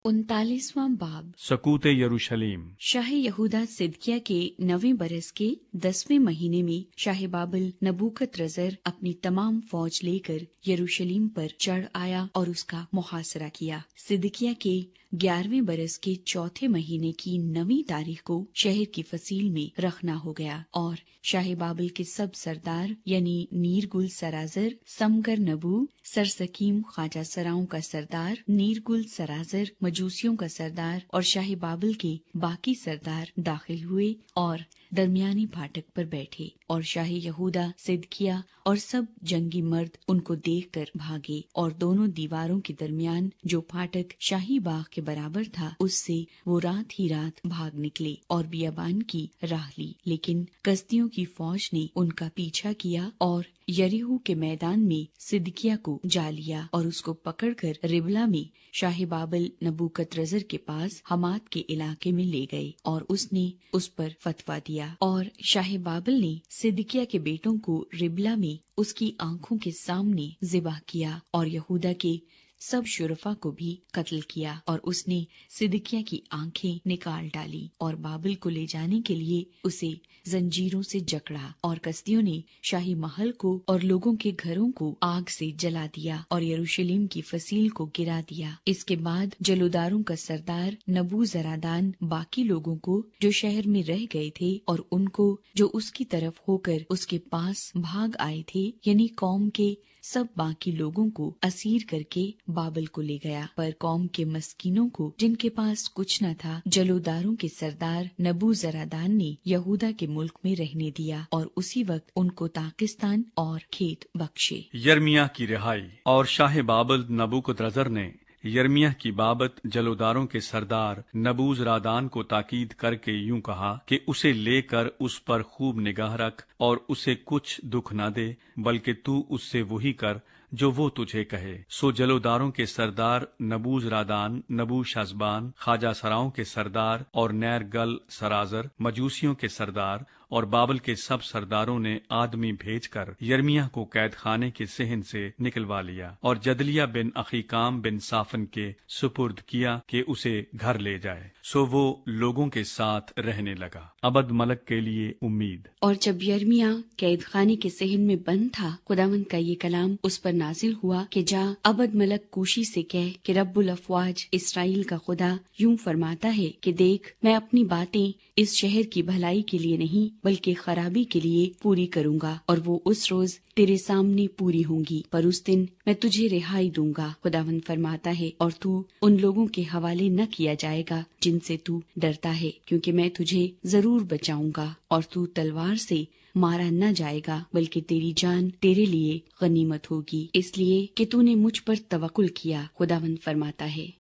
39वां बाब। सकूत यरूशलेम। शाह यहूदा सिदकिया के 9वें बरस के 10वें महीने में शाह बाबिल नबूकदनेस्सर अपनी तमाम फौज लेकर यरूशलेम पर चढ़ आया और उसका मुहासरा किया। सिदकिया के 11वें बरस के चौथे महीने की 9वीं तारीख को शहर की फसील में रखना हो गया और शाह बाबिल के सब सरदार यानी नीरगुल सराजर, समगर नबू, सरसकीम ख्वाजा सराओं का सरदार, नीरगुल सराजर मजूसियों का सरदार और शाह बाबिल के बाकी सरदार दाखिल हुए और दरमियानी फाटक पर बैठे और शाह यहूदा सिदकिया और सब जंगी मर्द उनको देखकर भागे और दोनों दीवारों के दरमियान जो फाटक शाही बाग के बराबर था उससे वो रात ही रात भाग निकले और बियाबान की राह ली। लेकिन कसदियों की फौज ने उनका पीछा किया और यरीहो के मैदान में सिदकिया को जा लिया और उसको पकड़कर रिबला में शाह बाबिल नबूकदनेस्सर के पास हमात के इलाके में ले गए और उसने उस पर फतवा दिया और शाह बाबिल ने सिदकिया के बेटों को रिबला में उसकी आंखों के सामने ज़िबा किया और यहूदा के सब शुरफा को भी कत्ल किया और उसने सिदकिया की आंखें निकाल डाली और बाबिल को ले जाने के लिए उसे जंजीरों से जकड़ा और कसदियों ने शाही महल को और लोगों के घरों को आग से जला दिया और यरूशलेम की फसील को गिरा दिया। इसके बाद जलोदारों का सरदार नबूजरादान बाकी लोगों को जो शहर में रह गए थे और उनको जो उसकी तरफ होकर उसके पास भाग आए थे यानी कौम के सब बाकी लोगों को असीर करके बाबिल को ले गया। पर कौम के मस्कीनों को जिनके पास कुछ न था जलोदारों के सरदार नबूजरादान ने यहूदा के मुल्क में रहने दिया और उसी वक्त उनको ताकिस्तान और खेत बख्शे। यर्मिया की रिहाई। और शाह बाबिल नबूकदनेस्सर ने यर्मिया की बाबत जलोदारों के सरदार नबूजरादान को ताकीद करके यूं कहा कि उसे लेकर उस पर खूब निगाह रख और उसे कुछ दुख न दे, बल्कि तू उससे वही कर जो वो तुझे कहे। सो जलोदारों के सरदार नबूजरादान, नबूशजबान, ख्वाजा सराओं के सरदार और नैरगल सराजर मजूसियों के सरदार और बाबिल के सब सरदारों ने आदमी भेजकर यर्मिया को कैद खाने के सहन से निकलवा लिया और जदलिया बिन अखीकाम बिन साफन के सुपुर्द किया कि उसे घर ले जाए। सो वो लोगों के साथ रहने लगा। अबद मलक के लिए उम्मीद। और जब यर्मिया कैद खाने के सहन में बंद था, खुदावंद का ये कलाम उस पर नाजिल हुआ कि जा अबद मलक कूशी से कह कि रब्बुल अफवाज इसराइल का खुदा यूं फरमाता है कि देख, मैं अपनी बातें इस शहर की भलाई के लिए नहीं बल्कि खराबी के लिए पूरी करूंगा और वो उस रोज तेरे सामने पूरी होंगी, पर उस दिन मैं तुझे रिहाई दूंगा। खुदावंद फरमाता है, और तू उन लोगों के हवाले न किया जाएगा जिनसे तू डरता है, क्योंकि मैं तुझे जरूर बचाऊंगा और तू तलवार से मारा न जाएगा बल्कि तेरी जान तेरे लिए गनीमत होगी, इसलिए कि तूने मुझ पर तवक्कुल किया। खुदावंद फरमाता है।